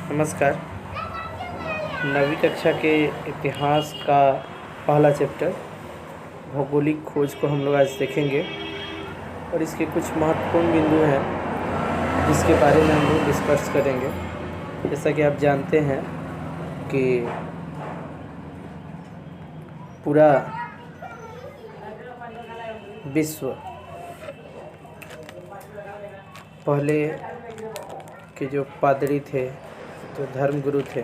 नमस्कार। 9वीं कक्षा के इतिहास का पहला चैप्टर भौगोलिक खोज को हम लोग आज देखेंगे और इसके कुछ महत्वपूर्ण बिंदु हैं जिसके बारे में हम लोग डिस्कस करेंगे। जैसा कि आप जानते हैं कि पूरा विश्व पहले के जो पादरी थे, जो धर्मगुरु थे,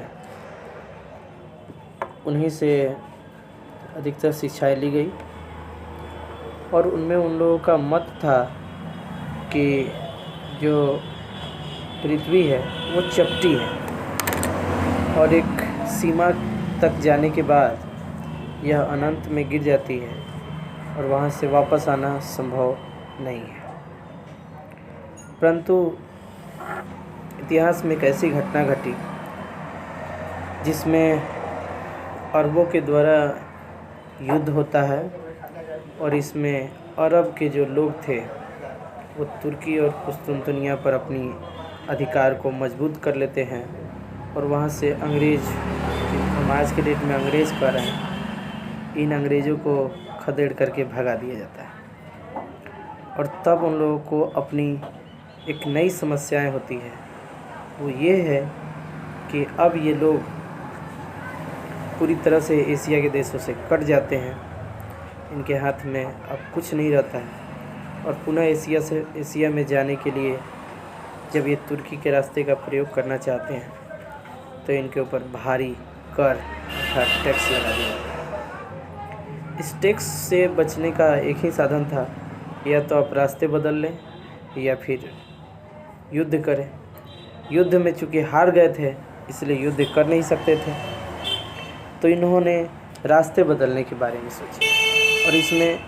उन्हीं से अधिकतर शिक्षाएं ली गई और उनमें उन लोगों का मत था कि जो पृथ्वी है वो चपटी है और एक सीमा तक जाने के बाद यह अनंत में गिर जाती है और वहाँ से वापस आना संभव नहीं है। परंतु इतिहास में एक ऐसी घटना घटी जिसमें अरबों के द्वारा युद्ध होता है और इसमें अरब के जो लोग थे वो तुर्की और कुस्तुनतुनिया पर अपनी अधिकार को मजबूत कर लेते हैं और वहाँ से अंग्रेज़, हम आज के डेट में अंग्रेज़ कह रहे हैं, इन अंग्रेज़ों को खदेड़ करके भगा दिया जाता है। और तब उन लोगों को अपनी एक नई समस्याएं होती है, वो ये है कि अब ये लोग पूरी तरह से एशिया के देशों से कट जाते हैं, इनके हाथ में अब कुछ नहीं रहता है और पुनः एशिया में जाने के लिए जब ये तुर्की के रास्ते का प्रयोग करना चाहते हैं तो इनके ऊपर भारी कर अर्थात टैक्स लगा दिया जाता है। इस टैक्स से बचने का एक ही साधन था, या तो आप रास्ते बदल लें या फिर युद्ध करें। युद्ध में चूँकि हार गए थे इसलिए युद्ध कर नहीं सकते थे, तो इन्होंने रास्ते बदलने के बारे में सोचा और इसमें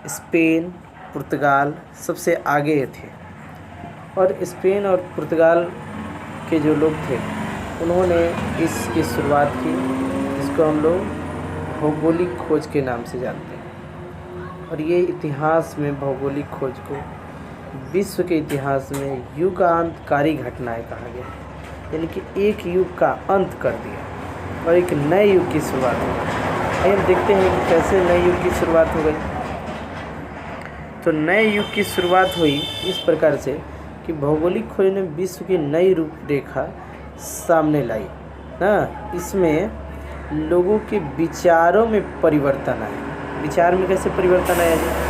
स्पेन, पुर्तगाल सबसे आगे थे। और स्पेन और पुर्तगाल के जो लोग थे उन्होंने इसकी शुरुआत की, जिसको हम लोग भौगोलिक खोज के नाम से जानते हैं। और ये इतिहास में भौगोलिक खोज को विश्व के इतिहास में युगांतकारी घटनाएं कहा गया, यानी कि एक युग का अंत कर दिया और एक नए युग की शुरुआत हो गई। आइए हम देखते हैं कि कैसे नए युग की शुरुआत हो गई। तो नए युग की शुरुआत हुई इस प्रकार से कि भौगोलिक खोज ने विश्व की नई रूपरेखा सामने लाई ना। इसमें लोगों के विचारों में परिवर्तन आया। विचार में कैसे परिवर्तन आया जी?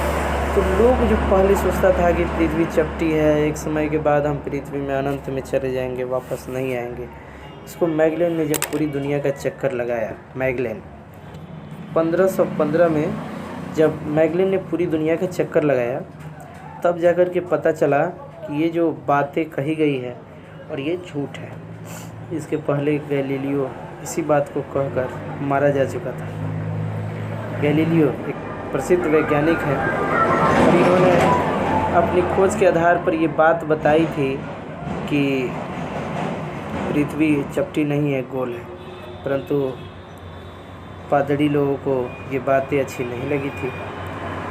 तो लोग जो पहले सोचता था कि पृथ्वी चपटी है, एक समय के बाद हम पृथ्वी में अनंत में चले जाएंगे, वापस नहीं आएंगे। इसको मैगलेन ने जब पूरी दुनिया का चक्कर लगाया, मैगलेन 1515 में जब मैगलेन ने पूरी दुनिया का चक्कर लगाया, तब जाकर के पता चला कि ये जो बातें कही गई है और ये झूठ है। इसके पहले गैलीलियो इसी बात को कहकर मारा जा चुका था। गैलीलियो एक प्रसिद्ध वैज्ञानिक है और इन्होंने अपनी खोज के आधार पर ये बात बताई थी कि पृथ्वी चपटी नहीं है, गोल है। परंतु पादरी लोगों को ये बातें अच्छी नहीं लगी थी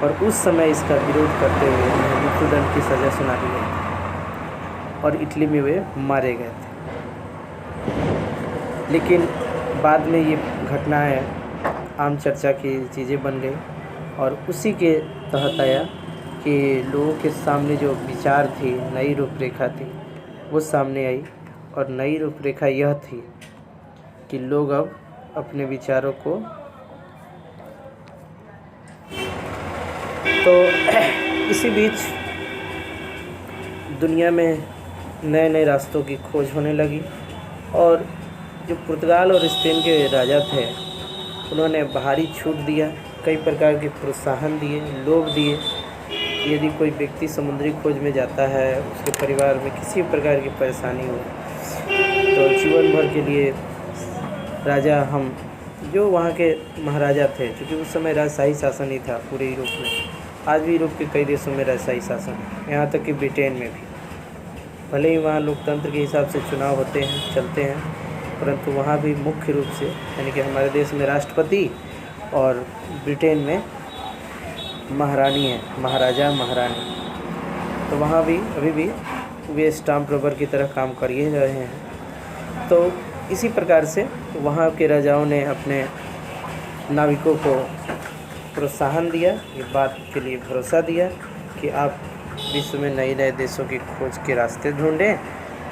और उस समय इसका विरोध करते हुए उन्हें मृत्युदंड की सज़ा सुना दी गई थी और इटली में वे मारे गए थे। लेकिन बाद में ये घटनाएं आम चर्चा की चीज़ें बन गई और उसी के तहत आया कि लोगों के सामने जो विचार थी, नई रूपरेखा थी, वो सामने आई। और नई रूपरेखा यह थी कि लोग अब अपने विचारों को तो इसी बीच दुनिया में नए नए रास्तों की खोज होने लगी और जो पुर्तगाल और स्पेन के राजा थे उन्होंने भारी छूट दिया, कई प्रकार के प्रोत्साहन दिए, लोभ दिए। यदि कोई व्यक्ति समुद्री खोज में जाता है, उसके परिवार में किसी प्रकार की परेशानी हो तो जीवन भर के लिए राजा, हम जो वहाँ के महाराजा थे, क्योंकि उस समय राजशाही शासन ही था पूरे यूरोप में। आज भी यूरोप के कई देशों में राजशाही शासन है, यहाँ तक कि ब्रिटेन में भी। भले ही वहाँ लोकतंत्र के हिसाब से चुनाव होते हैं, चलते हैं, परंतु वहाँ भी मुख्य रूप से, यानी कि हमारे देश में राष्ट्रपति और ब्रिटेन में महारानी है, महाराजा महारानी। तो वहाँ भी अभी भी वे स्टाम्प रबर की तरह काम कर ही रहे हैं। तो इसी प्रकार से वहाँ के राजाओं ने अपने नाविकों को प्रोत्साहन दिया, ये बात के लिए भरोसा दिया कि आप विश्व में नए नए देशों की खोज के रास्ते ढूंढें,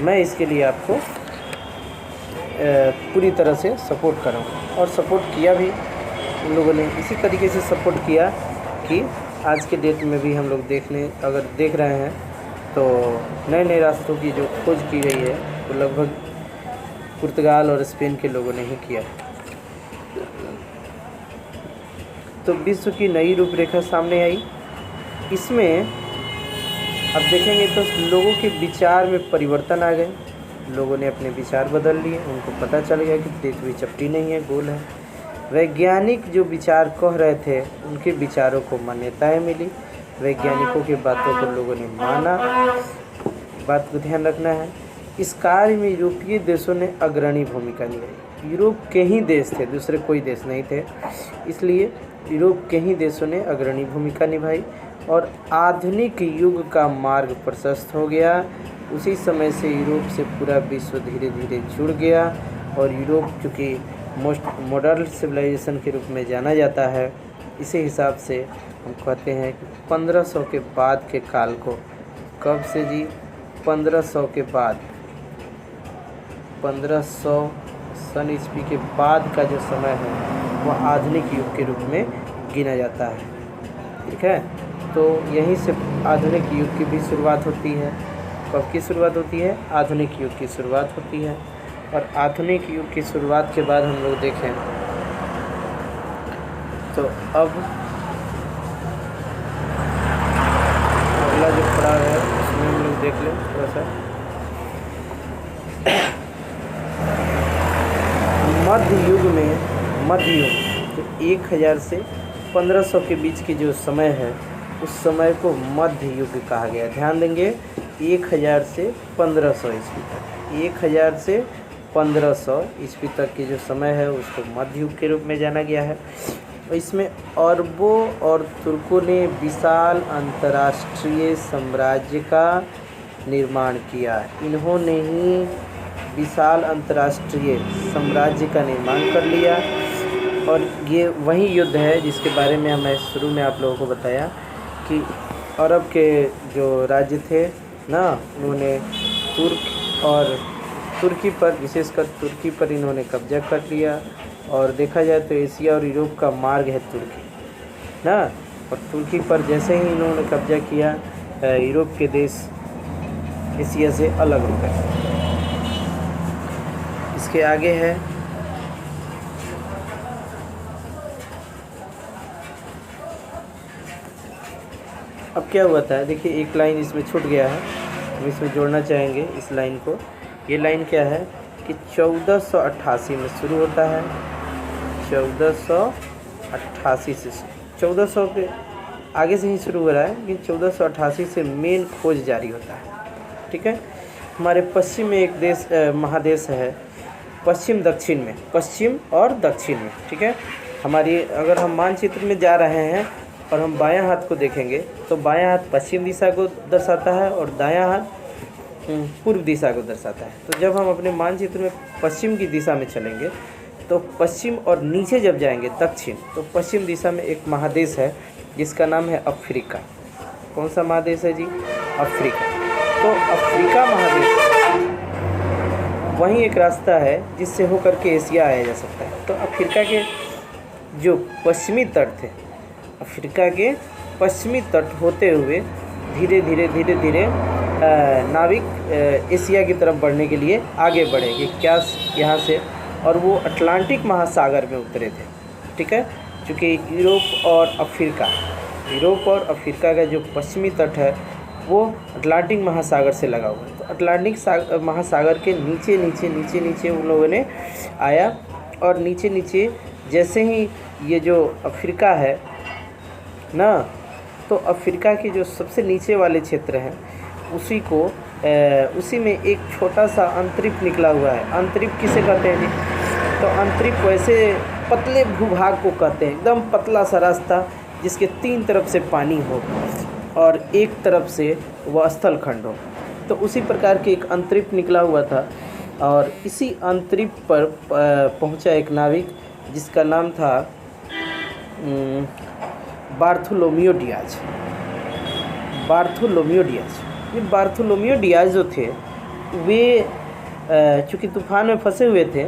मैं इसके लिए आपको पूरी तरह से सपोर्ट करूँगा। और सपोर्ट किया भी उन लोगों ने, इसी तरीके से सपोर्ट किया कि आज के डेट में भी हम लोग अगर देख रहे हैं तो नए नए रास्तों की जो खोज की गई है वो लगभग पुर्तगाल और स्पेन के लोगों ने ही किया। तो विश्व की नई रूपरेखा सामने आई। इसमें अब देखेंगे तो लोगों के विचार में परिवर्तन आ गए, लोगों ने अपने विचार बदल लिए, उनको पता चल गया कि पृथ्वी चपटी नहीं है, गोल है। वैज्ञानिक जो विचार कह रहे थे उनके विचारों को मान्यताएं मिली, वैज्ञानिकों की बातों को लोगों ने माना। बात को ध्यान रखना है, इस कार्य में यूरोपीय देशों ने अग्रणी भूमिका निभाई। यूरोप के ही देश थे, दूसरे कोई देश नहीं थे, इसलिए यूरोप के ही देशों ने अग्रणी भूमिका निभाई और आधुनिक युग का मार्ग प्रशस्त हो गया। उसी समय से यूरोप से पूरा विश्व धीरे धीरे जुड़ गया और यूरोप चूँकि मोस्ट मॉडर्न सिविलाइजेशन के रूप में जाना जाता है, इसी हिसाब से हम कहते हैं कि 1500 के बाद के काल को, कब से जी, 1500 के बाद, 1500 सन ईस्वी के बाद का जो समय है वह आधुनिक युग के रूप में गिना जाता है। ठीक है, तो यहीं से आधुनिक युग की भी शुरुआत होती है। कब की शुरुआत होती है? आधुनिक युग की शुरुआत होती है। और आधुनिक युग की शुरुआत के बाद हम लोग देखें तो अब अगला जो पड़ाव है उसमें हम लोग देख लें थोड़ा सा। मध्य युग में, मध्य युग जो 1000 से 1500 के बीच की जो समय है उस समय को मध्य युग कहा गया। ध्यान देंगे, 1000 से 1500 ईस्वी तक, 1000 से 1500 ईस्वी तक की जो समय है उसको मध्य युग के रूप में जाना गया है। इसमें अरबों और तुर्कों ने विशाल अंतर्राष्ट्रीय साम्राज्य का निर्माण किया। इन्होंने ही विशाल अंतर्राष्ट्रीय साम्राज्य का निर्माण कर लिया और ये वही युद्ध है जिसके बारे में मैं शुरू में आप लोगों को बताया कि अरब के जो राज्य थे ना, उन्होंने तुर्की पर, विशेषकर तुर्की पर इन्होंने कब्जा कर लिया। और देखा जाए तो एशिया और यूरोप का मार्ग है तुर्की ना, और तुर्की पर जैसे ही इन्होंने कब्जा किया यूरोप के देश एशिया से अलग हो गए। इसके आगे है अब क्या हुआ था, देखिए एक लाइन इसमें छूट गया है, हम इसमें जोड़ना चाहेंगे इस लाइन को। ये लाइन क्या है कि 1488 में शुरू होता है, 1488 से 1400 के आगे से ही शुरू हो रहा है, लेकिन 1488 से मेन खोज जारी होता है। ठीक है, हमारे पश्चिम में एक देश महादेश है, पश्चिम दक्षिण में, पश्चिम और दक्षिण में। ठीक है, हमारी अगर हम मानचित्र में जा रहे हैं और हम बायां हाथ को देखेंगे तो बायां हाथ पश्चिम दिशा को दर्शाता है और दायां हाथ पूर्व दिशा को दर्शाता है। तो जब हम अपने मानचित्र में पश्चिम की दिशा में चलेंगे तो पश्चिम और नीचे जब जाएंगे दक्षिण, तो पश्चिम दिशा में एक महादेश है जिसका नाम है अफ्रीका। कौन सा महादेश है जी? अफ्रीका। तो अफ्रीका महादेश वहीं एक रास्ता है जिससे होकर के एशिया आया जा सकता है। तो अफ्रीका के जो पश्चिमी तट थे, अफ्रीका के पश्चिमी तट होते हुए धीरे धीरे नाविक एशिया की तरफ बढ़ने के लिए आगे बढ़े कि क्या यहाँ से, और वो अटलांटिक महासागर में उतरे थे। ठीक है, चूँकि यूरोप और अफ्रीका का जो पश्चिमी तट है वो अटलांटिक महासागर से लगा हुआ है। तो अटलांटिक महासागर के नीचे उन लोगों ने आया और नीचे जैसे ही ये जो अफ्रीका है ना, तो अफ्रीका के जो सबसे नीचे वाले क्षेत्र हैं उसी में एक छोटा सा अंतरिप निकला हुआ है। अंतरिप किसे कहते हैं जी? तो अंतरिप वैसे पतले भूभाग को कहते हैं, एकदम पतला सा रास्ता जिसके 3 तरफ से पानी हो और एक तरफ से वह स्थल खंड हो। तो उसी प्रकार के एक अंतरिप निकला हुआ था और इसी अंतरिक्ष पर पहुंचा एक नाविक जिसका नाम था बार्थोलोमियो डियाज। बार्थोलोमियो डियाज, ये बार्थोलोमियो डियाज जो थे वे चूँकि तूफ़ान में फंसे हुए थे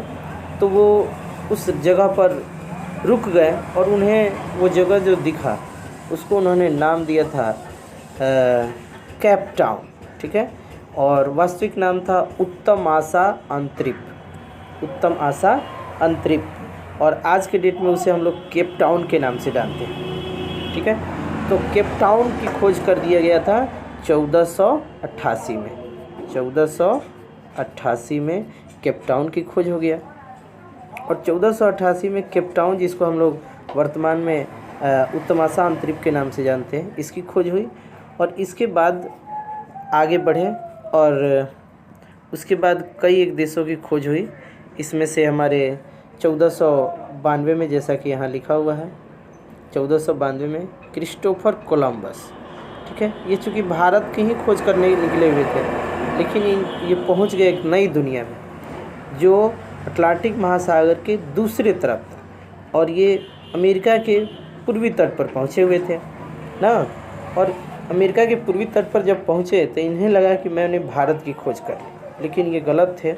तो वो उस जगह पर रुक गए और उन्हें वो जगह जो दिखा उसको उन्होंने नाम दिया था केप टाउन, ठीक है। और वास्तविक नाम था उत्तम आशा अंतरिक्ष, उत्तम आशा अंतरिक्ष, और आज के डेट में उसे हम लोग केप टाउन के नाम से जानते हैं, ठीक है। तो केप टाउन की खोज कर दिया गया था 1488 में। 1488 में केप टाउन की खोज हो गया और 1488 में केप टाउन, जिसको हम लोग वर्तमान में उत्तम आशा अंतरिक्ष के नाम से जानते हैं, इसकी खोज हुई। और इसके बाद आगे बढ़े और उसके बाद कई एक देशों की खोज हुई। इसमें से हमारे 1492 में, जैसा कि यहाँ लिखा हुआ है, 1492 में क्रिस्टोफर कोलंबस, ठीक है। ये चूँकि भारत की ही खोज करने निकले हुए थे, लेकिन ये पहुँच गए एक नई दुनिया में जो अटलांटिक महासागर के दूसरे तरफ था और ये अमेरिका के पूर्वी तट पर पहुँचे हुए थे ना। और अमेरिका के पूर्वी तट पर जब पहुँचे तो इन्हें लगा कि मैंने भारत की खोज कर ली, लेकिन ये गलत थे।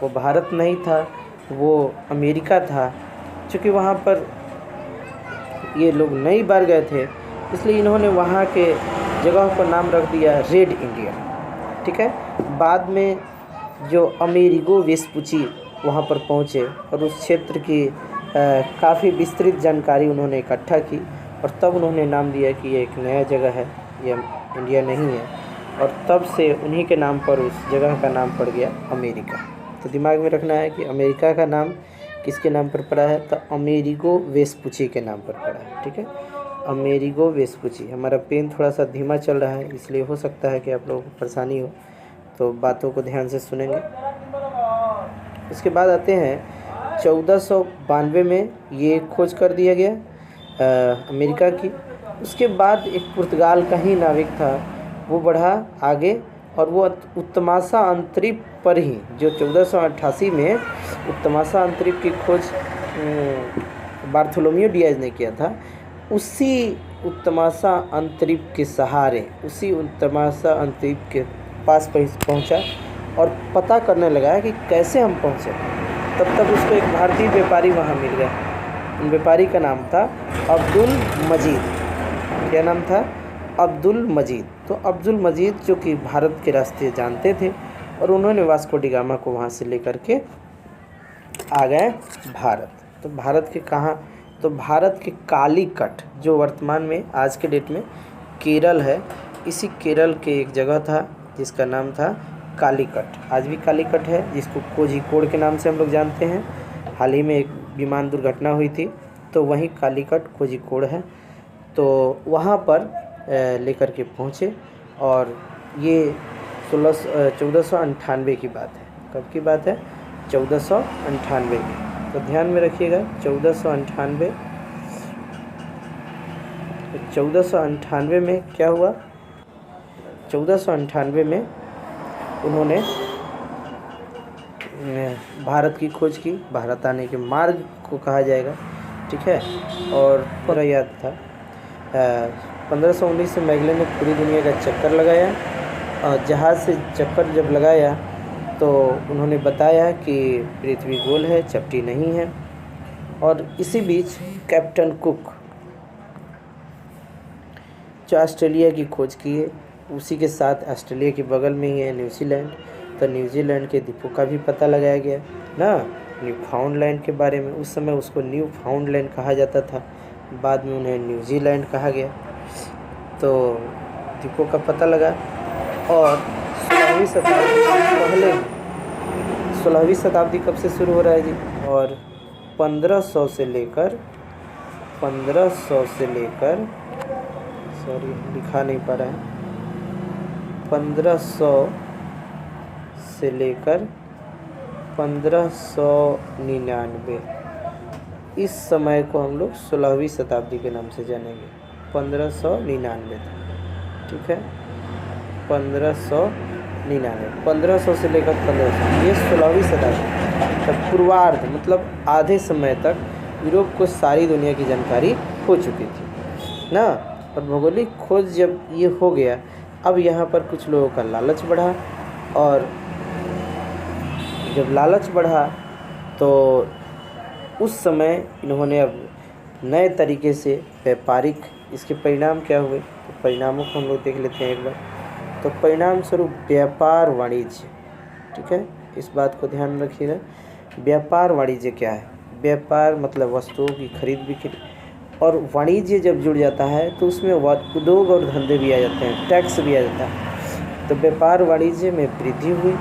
वो भारत नहीं था, वो अमेरिका था। चूँकि वहाँ पर ये लोग नई बार गए थे, इसलिए इन्होंने वहाँ के जगह पर नाम रख दिया रेड इंडिया, ठीक है। बाद में जो अमेरिगो वेस्पुची वहाँ पर पहुँचे और उस क्षेत्र की काफ़ी विस्तृत जानकारी उन्होंने इकट्ठा की और तब उन्होंने नाम दिया कि ये एक नया जगह है, ये इंडिया नहीं है। और तब से उन्हीं के नाम पर उस जगह का नाम पड़ गया अमेरिका। तो दिमाग में रखना है कि अमेरिका का नाम किसके नाम पर पड़ा है, तो अमेरिगो वेस्पुची के नाम पर पड़ा है, ठीक है। Amerigo Vespucci. हमारा पेन थोड़ा सा धीमा चल रहा है, इसलिए हो सकता है कि आप लोगों को परेशानी हो, तो बातों को ध्यान से सुनेंगे। उसके बाद आते हैं 1492 में ये खोज कर दिया गया अमेरिका की। उसके बाद एक पुर्तगाल का ही नाविक था, वो बढ़ा आगे और वो उत्तमाशा अंतरिक्ष पर ही, जो 1488 में उत्तमाशा अंतरिक्ष की खोज बार्थोलोमियो डियाज ने किया था, उसी उत्तमाशा अंतरिक्ष के सहारे, उसी उत्तमाशा अंतरिक्ष के पास पहुंचा और पता करने लगा कि कैसे हम पहुंचे। तब तक उसको एक भारतीय व्यापारी वहां मिल गया। उन व्यापारी का नाम था अब्दुल मजीद। क्या नाम था? अब्दुल मजीद। तो अब्दुल मजीद जो कि भारत के रास्ते जानते थे और उन्होंने वास्को डी गामा को वहाँ से लेकर के आ गए भारत। तो भारत के कहाँ? तो भारत के कालीकट, जो वर्तमान में आज के डेट में केरल है, इसी केरल के एक जगह था जिसका नाम था कालीकट। आज भी कालीकट है, जिसको कोझिकोड के नाम से हम लोग जानते हैं। हाल ही में एक विमान दुर्घटना हुई थी, तो वहीं कालीकट कोझिकोड है। तो वहाँ पर लेकर के पहुँचे और ये 1498 की बात है। कब की बात है? 1498 की। तो ध्यान में रखिएगा 1498। 1498 में क्या हुआ? 1498 में उन्होंने भारत की खोज की। भारत आने के मार्ग को कहा जाएगा, ठीक है। और पूरा याद था 1519 से मैगलन ने पूरी दुनिया का चक्कर लगाया और जहाज़ से चक्कर जब लगाया तो उन्होंने बताया कि पृथ्वी गोल है, चपटी नहीं है। और इसी बीच कैप्टन कुक जो ऑस्ट्रेलिया की खोज की है, उसी के साथ ऑस्ट्रेलिया के बगल में ही है न्यूजीलैंड। तो न्यूजीलैंड के द्वीपों का भी पता लगाया गया ना, न्यूफाउंडलैंड के बारे में। उस समय उसको न्यूफाउंडलैंड कहा जाता था, बाद में उन्हें न्यूजीलैंड कहा गया। तो द्वीपों का पता लगा और 16वीं शताब्दी पहले, 16वीं शताब्दी कब से शुरू हो रहा है जी? और 1500 से लेकर सॉरी लिखा नहीं पा रहा है, 1500 से लेकर 1599, इस समय को हम लोग 16वीं शताब्दी के नाम से जानेंगे। 1599 ठीक है, 1599 99, 1500 से लेकर 1500, ये 16वीं शताब्दी तक पूर्वार्ध मतलब आधे समय तक यूरोप को सारी दुनिया की जानकारी हो चुकी थी ना। और भौगोलिक खोज जब ये हो गया, अब यहाँ पर कुछ लोगों का लालच बढ़ा, और जब लालच बढ़ा तो उस समय इन्होंने अब नए तरीके से व्यापारिक, इसके परिणाम क्या हुए तो परिणामों को हम लोग देख लेते हैं एक बार। तो परिणाम स्वरूप व्यापार वाणिज्य, ठीक है, इस बात को ध्यान रखिएगा। व्यापार वाणिज्य क्या है? व्यापार मतलब वस्तुओं की खरीद बिक्री, और वाणिज्य जब जुड़ जाता है तो उसमें उद्योग और धंधे भी आ जाते हैं, टैक्स भी आ जाता है। तो व्यापार वाणिज्य में वृद्धि हुई,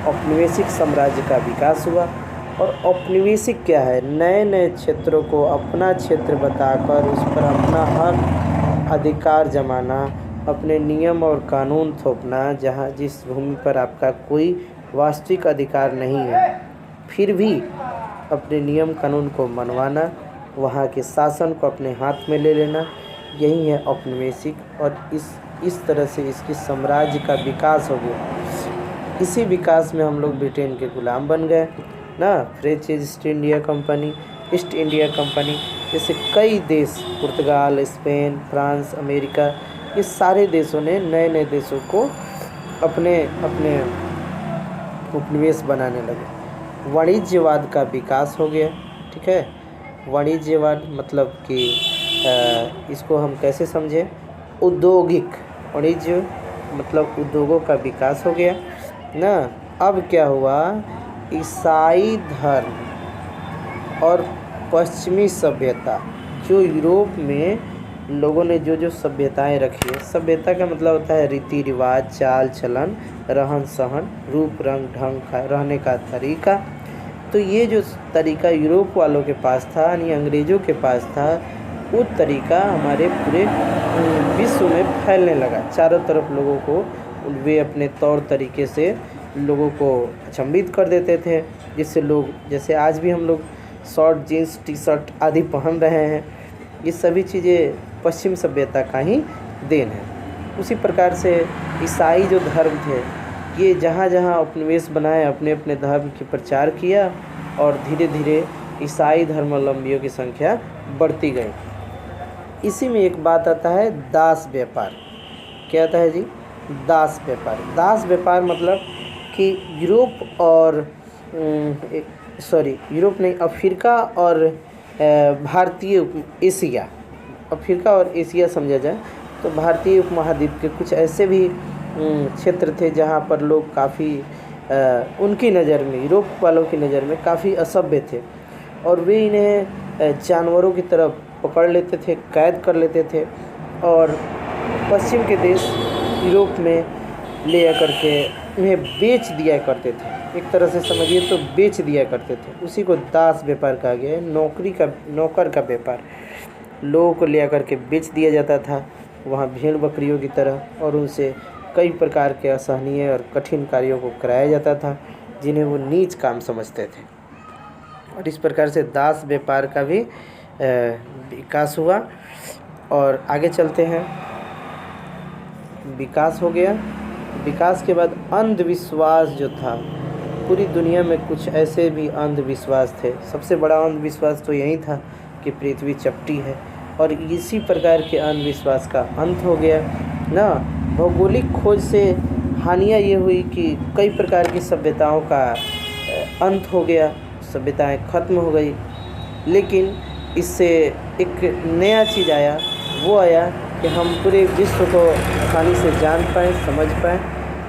औपनिवेशिक साम्राज्य का विकास हुआ। और औपनिवेशिक क्या है? नए नए क्षेत्रों को अपना क्षेत्र बताकर उस पर अपना हक अधिकार जमाना, अपने नियम और कानून थोपना, जहाँ जिस भूमि पर आपका कोई वास्तविक अधिकार नहीं है, फिर भी अपने नियम कानून को मनवाना, वहाँ के शासन को अपने हाथ में ले लेना, यही है औपनिवेशिक। और इस तरह से इसकी साम्राज्य का विकास हो गया। इसी विकास में हम लोग ब्रिटेन के गुलाम बन गए ना। फ्रेंच ईस्ट इंडिया कंपनी जैसे कई देश, पुर्तगाल, स्पेन, फ्रांस, अमेरिका, ये सारे देशों ने नए नए देशों को अपने अपने उपनिवेश बनाने लगे। वाणिज्यवाद का विकास हो गया, ठीक है। वाणिज्यवाद मतलब कि इसको हम कैसे समझें? औद्योगिक वाणिज्य मतलब उद्योगों का विकास हो गया ना। अब क्या हुआ? ईसाई धर्म और पश्चिमी सभ्यता, जो यूरोप में लोगों ने जो जो सभ्यताएं रखी है, सभ्यता का मतलब होता है रीति रिवाज, चाल चलन, रहन सहन, रूप रंग ढंग का रहने का तरीका। तो ये जो तरीका यूरोप वालों के पास था, यानी अंग्रेज़ों के पास था, वो तरीका हमारे पूरे विश्व में फैलने लगा। चारों तरफ लोगों को वे अपने तौर तरीके से लोगों को अचंभित कर देते थे, जिससे लोग, जैसे आज भी हम लोग शॉर्ट जीन्स टी शर्ट आदि पहन रहे हैं, ये सभी चीज़ें पश्चिम सभ्यता का ही देन है। उसी प्रकार से ईसाई जो धर्म थे, ये जहाँ जहाँ उपनिवेश बनाए, अपने अपने धर्म के प्रचार किया, और धीरे धीरे ईसाई धर्मावलंबियों की संख्या बढ़ती गई। इसी में एक बात आता है दास व्यापार। क्या आता है जी? दास व्यापार। दास व्यापार मतलब कि यूरोप और यूरोप नहीं, अफ्रीका और भारतीय एशिया, अफ्रीका और एशिया समझा जाए तो भारतीय उपमहाद्वीप के कुछ ऐसे भी क्षेत्र थे जहाँ पर लोग काफ़ी उनकी नज़र में, यूरोप वालों की नज़र में काफ़ी असभ्य थे, और वे इन्हें जानवरों की तरह पकड़ लेते थे, कैद कर लेते थे, और पश्चिम के देश यूरोप में ले आकर के उन्हें बेच दिया करते थे। एक तरह से समझिए तो बेच दिया करते थे। उसी को दास व्यापार कहा गया है। नौकर का व्यापार, लोगों को ले आकर के बेच दिया जाता था वहाँ भेड़ बकरियों की तरह, और उनसे कई प्रकार के असहनीय और कठिन कार्यों को कराया जाता था जिन्हें वो नीच काम समझते थे। और इस प्रकार से दास व्यापार का भी विकास हुआ। और आगे चलते हैं। विकास हो गया। विकास के बाद अंधविश्वास जो था, पूरी दुनिया में कुछ ऐसे भी अंधविश्वास थे। सबसे बड़ा अंधविश्वास तो यही था कि पृथ्वी चपटी है, और इसी प्रकार के अंधविश्वास का अंत हो गया ना। भौगोलिक खोज से हानियाँ ये हुई कि कई प्रकार की सभ्यताओं का अंत हो गया, सभ्यताएं खत्म हो गई। लेकिन इससे एक नया चीज़ आया, वो आया कि हम पूरे विश्व को आसानी से जान पाएँ, समझ पाएँ,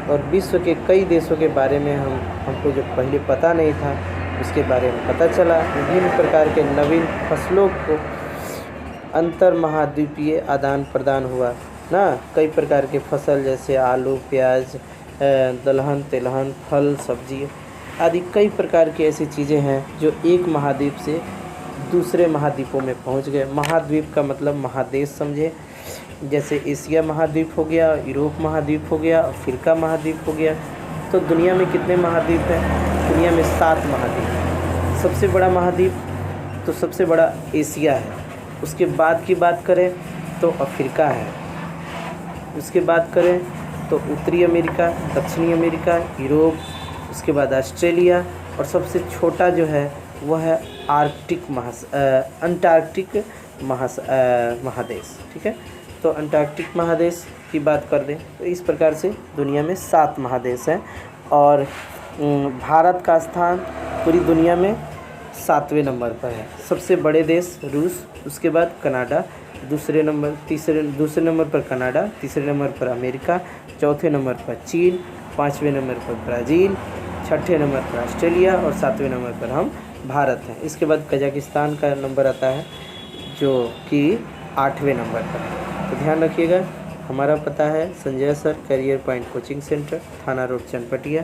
और विश्व के कई देशों के बारे में हमको जो पहले पता नहीं था उसके बारे में पता चला। विभिन्न प्रकार के नवीन फसलों को अंतर महाद्वीपीय आदान प्रदान हुआ ना। कई प्रकार के फसल जैसे आलू, प्याज, दलहन, तिलहन, फल, सब्जी आदि कई प्रकार की ऐसी चीज़ें हैं जो एक महाद्वीप से दूसरे महाद्वीपों में पहुंच गए। महाद्वीप का मतलब महादेश समझे। जैसे एशिया महाद्वीप हो गया, यूरोप महाद्वीप हो गया, अफ्रीका महाद्वीप हो गया। तो दुनिया में कितने महाद्वीप हैं? दुनिया में 7 महाद्वीप। सबसे बड़ा महाद्वीप तो सबसे बड़ा एशिया है। उसके बाद की बात करें तो अफ्रीका है। उसके बाद करें तो उत्तरी अमेरिका, दक्षिणी अमेरिका, यूरोप, उसके बाद ऑस्ट्रेलिया, और सबसे छोटा जो है वह है अंटार्कटिक महादेश। ठीक है, तो अंटार्कटिक महादेश की बात कर लें तो इस प्रकार से दुनिया में 7 महादेश हैं, और भारत का स्थान पूरी दुनिया में 7वें नंबर पर है। सबसे बड़े देश रूस, उसके बाद कनाडा, दूसरे नंबर पर कनाडा, तीसरे नंबर पर अमेरिका, चौथे नंबर पर चीन, 5वें नंबर पर ब्राज़ील, 6ठे नंबर पर ऑस्ट्रेलिया और 7वें नंबर पर हम भारत हैं। इसके बाद कजाकिस्तान का नंबर आता है जो कि 8वें नंबर पर है। तो ध्यान रखिएगा, हमारा पता है Sanjay sir career point coaching centre, थाना रोड, चनपटिया,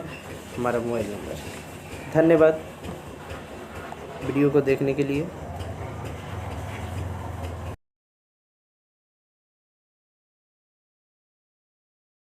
हमारा मोबाइल नंबर। धन्यवाद वीडियो को देखने के लिए।